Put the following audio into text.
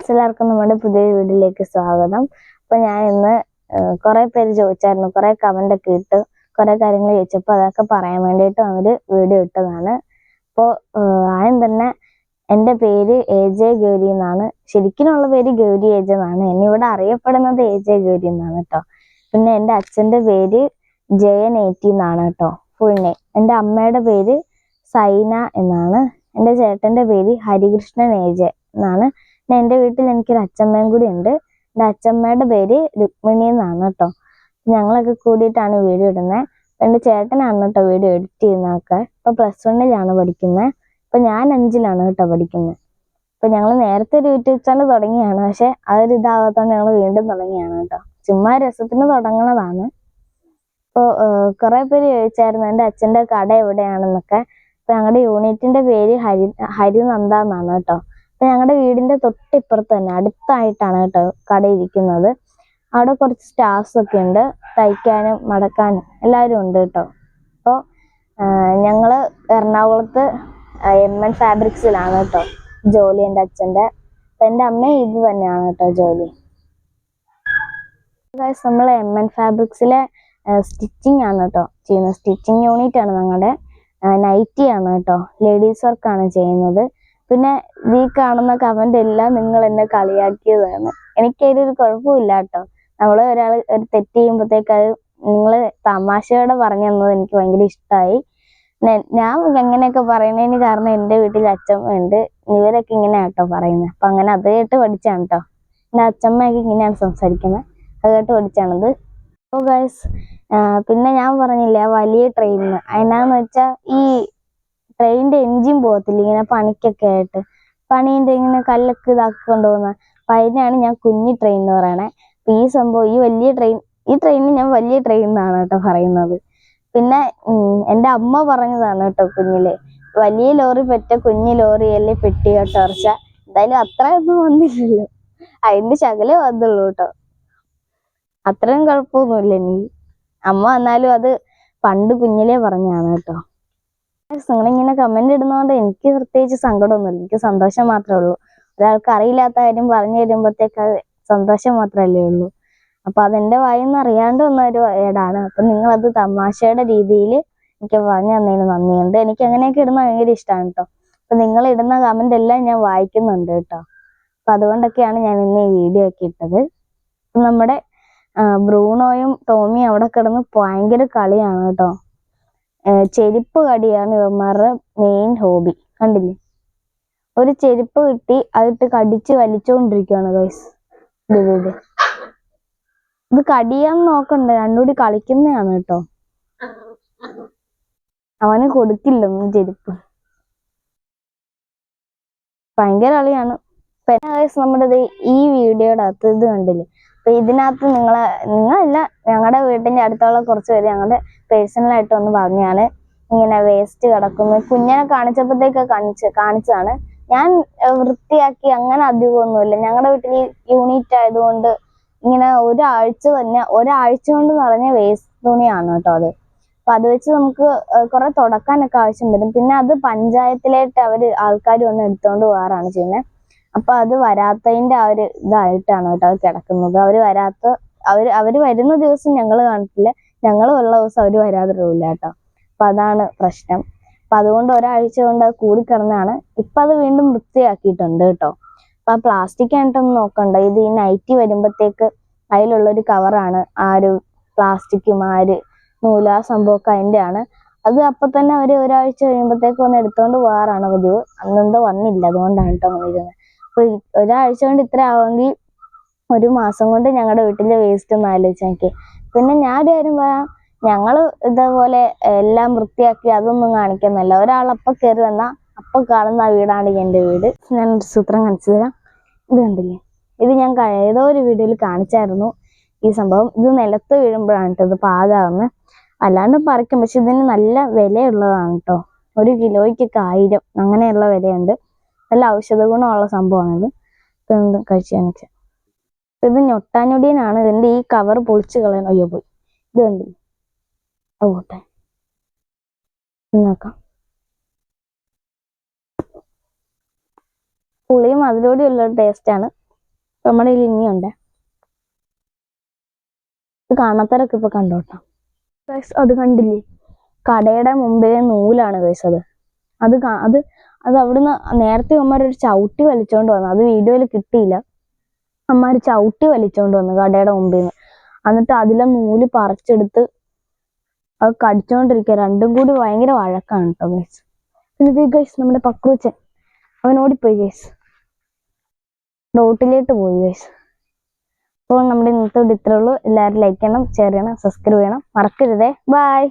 എല്ലാവർക്കും നമ്മുടെ പുതിയ വീഡിയോയിലേക്ക് സ്വാഗതം. അപ്പോൾ ഞാൻ ഇന്ന് കുറേ പേര് ചോദിച്ചായിരുന്നു, കുറേ കമന്റ് ഒക്കെ ഇട്ട് കുറേ കാര്യങ്ങൾ ചോദിച്ചപ്പോൾ അതൊക്കെ പറയാൻ വേണ്ടിയിട്ട് ഒരു വീഡിയോ ഇട്ടതാണ്. അപ്പോൾ ആദ്യം തന്നെ എൻ്റെ പേര് AJ ഗൗരി എന്നാണ്. ശരിക്കുമുള്ള പേര് ഗൗരി AJ എന്നാണ്. എന്നിവിടെ അറിയപ്പെടുന്നത് AJ ഗൗരി എന്നാണ് കേട്ടോ. പിന്നെ എൻ്റെ അച്ഛൻ്റെ പേര് JN80 എന്നാണ് കേട്ടോ, ഫുൾ നെയിം. എൻ്റെ അമ്മയുടെ പേര് സൈന എന്നാണ്. എൻ്റെ ചേട്ടൻ്റെ പേര് ഹരികൃഷ്ണൻ AJ എന്നാണ്. പിന്നെ എൻ്റെ വീട്ടിൽ എനിക്കൊരു അച്ഛമ്മയും കൂടി ഉണ്ട്. എൻ്റെ അച്ഛമ്മയുടെ പേര് രുക്മിണി എന്നാണ് കേട്ടോ. ഞങ്ങളൊക്കെ കൂടിയിട്ടാണ് വീഡിയോ ഇടുന്നത്. എൻ്റെ ചേട്ടനാണ് കേട്ടോ വീഡിയോ എഡിറ്റ് ചെയ്യുന്നതൊക്കെ. ഇപ്പോൾ +1 പഠിക്കുന്നത്. ഇപ്പം ഞാൻ 5 കേട്ടോ പഠിക്കുന്നത്. അപ്പോൾ ഞങ്ങൾ നേരത്തെ ഒരു യൂട്യൂബ് ചാനൽ തുടങ്ങിയാണ്, പക്ഷെ അതൊരു ഇതാകാത്തതുകൊണ്ട് ഞങ്ങൾ വീണ്ടും തുടങ്ങിയാണ് കേട്ടോ. ചുമ്മാ രസത്തിന് തുടങ്ങുന്നതാണ്. അപ്പോൾ കുറേ പേര് ചോദിച്ചായിരുന്നു എൻ്റെ അച്ഛൻ്റെ കട എവിടെയാണെന്നൊക്കെ. അപ്പോൾ ഞങ്ങളുടെ യൂണിറ്റിൻ്റെ പേര് ഹരിനന്ദ എന്നാണ് കേട്ടോ. അപ്പോൾ ഞങ്ങളുടെ വീടിൻ്റെ തൊട്ടിപ്പുറത്ത് തന്നെ അടുത്തായിട്ടാണ് കേട്ടോ കട ഇരിക്കുന്നത്. അവിടെ കുറച്ച് സ്റ്റാഫ്സ് ഒക്കെ ഉണ്ട്, തയ്ക്കാനും മടക്കാനും എല്ലാവരും ഉണ്ട് കേട്ടോ. അപ്പോൾ ഞങ്ങൾ എറണാകുളത്ത് MN ഫാബ്രിക്സിലാണ് കേട്ടോ ജോലി എൻ്റെ അച്ഛൻ്റെ. അപ്പം എൻ്റെ അമ്മ ഇത് തന്നെയാണ് കേട്ടോ ജോലി. നമ്മൾ MN ഫാബ്രിക്സിലെ സ്റ്റിച്ചിങ് ആണ് കേട്ടോ ചെയ്യുന്നത്. സ്റ്റിച്ചിങ് യൂണിറ്റ് ആണ് ഞങ്ങളുടെ. നൈറ്റി ആണ് കേട്ടോ, ലേഡീസ് വർക്കാണ് ചെയ്യുന്നത്. പിന്നെ ഈ കാണുന്ന കമന്റ് എല്ലാം നിങ്ങൾ എന്നെ കളിയാക്കിയതാണ്. എനിക്കതിലൊരു കുഴപ്പമില്ല കേട്ടോ. നമ്മൾ ഒരാൾ ഒരു തെറ്റ് ചെയ്യുമ്പോഴത്തേക്ക് അത് നിങ്ങൾ തമാശയോടെ പറഞ്ഞു തന്നത് എനിക്ക് ഭയങ്കര ഇഷ്ടമായി. ഞാൻ എങ്ങനെയൊക്കെ പറയുന്നതിന് കാരണം എൻ്റെ വീട്ടിൽ അച്ഛമ്മയുണ്ട്, ഇവരൊക്കെ ഇങ്ങനെയാണ് കേട്ടോ പറയുന്നത്. അപ്പം അങ്ങനെ അത് കേട്ട് പഠിച്ചാണ് കേട്ടോ. എൻ്റെ അച്ഛമ്മയൊക്കെ ഇങ്ങനെയാണ് സംസാരിക്കുന്നത്, അത് കേട്ട് പഠിച്ചാണത്. അപ്പോൾ ഗൈസ്, പിന്നെ ഞാൻ പറഞ്ഞില്ലേ വലിയ ട്രെയിനിന്, അതിനാന്ന് വെച്ചാൽ ഈ ട്രെയിനിൻ്റെ എൻജിൻ പോകത്തില്ല ഇങ്ങനെ പണിക്കൊക്കെ ആയിട്ട്, പണീൻ്റെ ഇങ്ങനെ കല്ലൊക്കെ ഇതാക്കി കൊണ്ടുപോകുന്ന. അപ്പം അതിനാണ് ഞാൻ കുഞ്ഞി ട്രെയിൻ എന്ന് പറയണേ. അപ്പം ഈ സംഭവം ഈ ട്രെയിനിന് ഞാൻ വലിയ ട്രെയിൻ എന്നാണ് കേട്ടോ പറയുന്നത്. പിന്നെ എൻ്റെ അമ്മ പറഞ്ഞതാണ് കേട്ടോ കുഞ്ഞിലെ, വലിയ ലോറി പെറ്റ കുഞ്ഞി ലോറിയല്ലേ പെട്ടിയോ ടോർച്ച. എന്തായാലും അത്രയൊന്നും വന്നില്ലല്ലോ, അതിൻ്റെ ശകലേ വന്നുള്ളൂ കേട്ടോ. അത്രയും കുഴപ്പമൊന്നുമില്ല എനിക്ക്. അമ്മ വന്നാലും അത് പണ്ട് കുഞ്ഞിലേ പറഞ്ഞാണ് കേട്ടോ. നിങ്ങളിങ്ങനെ കമന്റ് ഇടുന്നതുകൊണ്ട് എനിക്ക് പ്രത്യേകിച്ച് സങ്കടമൊന്നുമില്ല, എനിക്ക് സന്തോഷം മാത്രമേ ഉള്ളൂ. ഒരാൾക്ക് അറിയില്ലാത്ത കാര്യം പറഞ്ഞു തരുമ്പോഴത്തേക്ക് അത് സന്തോഷം മാത്രമല്ലേ ഉള്ളൂ. അപ്പൊ അതെന്റെ വായിന്ന് അറിയാണ്ട് വന്നൊരു ഏടാണ്. അപ്പൊ നിങ്ങളത് തമാശയുടെ രീതിയിൽ എനിക്ക് പറഞ്ഞു തന്നതിന് നന്ദിയുണ്ട്. എനിക്ക് അങ്ങനെയൊക്കെ ഇടുന്ന ഭയങ്കര ഇഷ്ടമാണ് കേട്ടോ. അപ്പൊ നിങ്ങൾ ഇടുന്ന കമന്റ് എല്ലാം ഞാൻ വായിക്കുന്നുണ്ട് കേട്ടോ. അപ്പൊ അതുകൊണ്ടൊക്കെയാണ് ഞാൻ ഇന്ന് ഈ വീഡിയോ ഒക്കെ ഇട്ടത്. നമ്മുടെ ബ്രൂണോയും ടോമിയും അവിടെ കിടന്ന് ഭയങ്കര കളിയാണ് കേട്ടോ. ചെരുപ്പ് കടിയാണ് ഇവന്മാരുടെ മെയിൻ ഹോബി. കണ്ടില്ലേ, ഒരു ചെരുപ്പ് കിട്ടി അതിട്ട് കടിച്ച് വലിച്ചോണ്ടിരിക്കുകയാണ് ഗൈസ്. ഇത് കടിയാന്ന് നോക്കണ്ട, രണ്ടുകൂടി കളിക്കുന്നതാണ് കേട്ടോ. അവന് കൊടുക്കില്ലൊന്നും ചെരുപ്പ്, ഭയങ്കര കളിയാണ്. പിന്നെ ഗൈസ്, നമ്മുടെ ഈ വീഡിയോയുടെ അകത്ത് ഇത് കണ്ടില്ലേ. അപ്പൊ ഇതിനകത്ത് നിങ്ങളല്ല, ഞങ്ങളുടെ വീട്ടിന്റെ അടുത്തുള്ള കുറച്ച് പേര് ഞങ്ങളുടെ പേഴ്സണലായിട്ട് ഒന്ന് പറഞ്ഞാണ് ഇങ്ങനെ വേസ്റ്റ് കിടക്കുന്നു. കുഞ്ഞിനെ കാണിച്ചപ്പോഴത്തേക്ക് കാണിച്ചതാണ്. ഞാൻ വൃത്തിയാക്കി അങ്ങനെ അധികമൊന്നുമില്ല. ഞങ്ങളുടെ വീട്ടിൽ യൂണിറ്റ് ആയതുകൊണ്ട് ഇങ്ങനെ ഒരാഴ്ച കൊണ്ട് നിറഞ്ഞ വേസ്റ്റ് തുണിയാണ് കേട്ടോ അത്. അപ്പൊ അത് വെച്ച് നമുക്ക് കുറെ തുടക്കാനൊക്കെ ആവശ്യം വരും. പിന്നെ അത് പഞ്ചായത്തിലായിട്ട് ആൾക്കാർ വന്ന് എടുത്തോണ്ട് പോകാറാണ് ചെയ്യുന്നത്. അപ്പൊ അത് വരാത്തതിന്റെ ആ ഒരു ഇതായിട്ടാണ് കേട്ടോ അത് കിടക്കുന്നത്. അവര് വരുന്ന ദിവസം ഞങ്ങൾ കാണിട്ടില്ല, ഞങ്ങൾ ഉള്ള ദിവസം അവര് വരാതിരില്ല കേട്ടോ. അപ്പൊ അതാണ് പ്രശ്നം. അപ്പൊ അതുകൊണ്ട് ഒരാഴ്ച കൊണ്ട് അത് കൂടിക്കിടന്നാണ്. ഇപ്പൊ അത് വീണ്ടും വൃത്തിയാക്കിയിട്ടുണ്ട് കേട്ടോ. അപ്പൊ ആ പ്ലാസ്റ്റിക് ആയിട്ടൊന്നും നോക്കണ്ട, ഇത് ഈ നൈറ്റി വരുമ്പോഴത്തേക്ക് അതിലുള്ളൊരു കവറാണ്. ആ ഒരു പ്ലാസ്റ്റിക്കും ആ ഒരു നൂല സംഭവമൊക്കെ അതിൻ്റെ ആണ്. അത് അപ്പൊ തന്നെ അവര് ഒരാഴ്ച കഴിയുമ്പോഴത്തേക്ക് വന്ന് എടുത്തോണ്ട് പോകാറാണ് പതിവ്. അന്നെന്തോ വന്നില്ല, അതുകൊണ്ടാണ് കേട്ടോ അങ്ങനെ ഇരുന്നത്. അപ്പൊ ഒരാഴ്ച കൊണ്ട് ഇത്ര ആവുമെങ്കിൽ 1 മാസം കൊണ്ട് ഞങ്ങളുടെ വീട്ടിലെ വേസ്റ്റ് ഒന്ന് ആലോചിച്ച് നോക്കി. പിന്നെ ഞാൻ ഒരു കാര്യം പറയാം, ഞങ്ങള് ഇതേപോലെ എല്ലാം വൃത്തിയാക്കി അതൊന്നും കാണിക്കുന്നില്ല. ഒരാളപ്പം കയറി വന്നാൽ അപ്പം കാണുന്ന ആ വീടാണ് എൻ്റെ വീട്. ഞാനൊരു സൂത്രം കാണിച്ചു തരാം. ഇത് കണ്ടില്ലേ, ഇത് ഞാൻ ഏതോ ഒരു വീഡിയോയിൽ കാണിച്ചായിരുന്നു ഈ സംഭവം. ഇത് നിലത്ത് വീഴുമ്പോഴാണ് കേട്ടോ ഇത് പാകാവുന്നത്, അല്ലാണ്ട് പറിക്കും. പക്ഷെ ഇതിന് നല്ല വിലയുള്ളതാണ് കേട്ടോ. 1 കിലോയ്ക്കൊക്കെ 1000 അങ്ങനെയുള്ള വിലയുണ്ട്. നല്ല ഔഷധ ഗുണമുള്ള സംഭവമാണിത്. ഇതൊന്നും കഴിച്ചാന്ന് വെച്ചാൽ ഇത് ഞൊട്ടാഞ്ഞൊടിയനാണ്. ഇതിന്റെ ഈ കവർ പൊളിച്ച് കളയണം. അയ്യോ പോയി, ഇത് കണ്ടില്ലേ, ഓട്ടെ നോക്കാം. പുളിയും അതിലൂടെയുള്ള ടേസ്റ്റ് ആണ്. നമ്മുടെ കയ്യിൽ ഇനിയുണ്ട്. ഇത് കാണാത്തവരൊക്കെ ഇപ്പൊ കണ്ടോട്ടോ. ഗൈസ് അത് കണ്ടില്ലേ, കടയുടെ മുമ്പിലെ നൂലാണ് ഗൈസ് അത്. അത് അത് അത് അവിടുന്ന് നേരത്തെ അമ്മമാരൊരു ചവിട്ടി വലിച്ചോണ്ട് വന്നു. അത് വീഡിയോയിൽ കിട്ടിയില്ല. അമ്മമാര് ചവിട്ടി വലിച്ചോണ്ട് വന്നു കടയുടെ മുമ്പിൽ നിന്ന്. എന്നിട്ട് അതിലെ നൂല് പറിച്ചെടുത്ത് അത് കടിച്ചോണ്ടിരിക്കുക. രണ്ടും കൂടി ഭയങ്കര വഴക്കാണ് കേട്ടോ ഗൈസ്. പിന്നെ ഗൈസ് നമ്മുടെ പക്രൂച്ചൻ അവൻ ഓടിപ്പോയി ഗൈസ്, റോട്ടിലോട്ട് പോയി ഗൈസ്. അപ്പോൾ നമ്മുടെ ഇന്നത്തെ ഇത്രേ ഉള്ളൂ. എല്ലാവരും ലൈക്ക് ചെയ്യണം, ഷെയർ ചെയ്യണം, സബ്സ്ക്രൈബ് ചെയ്യണം, മറക്കരുതേ. ബൈ.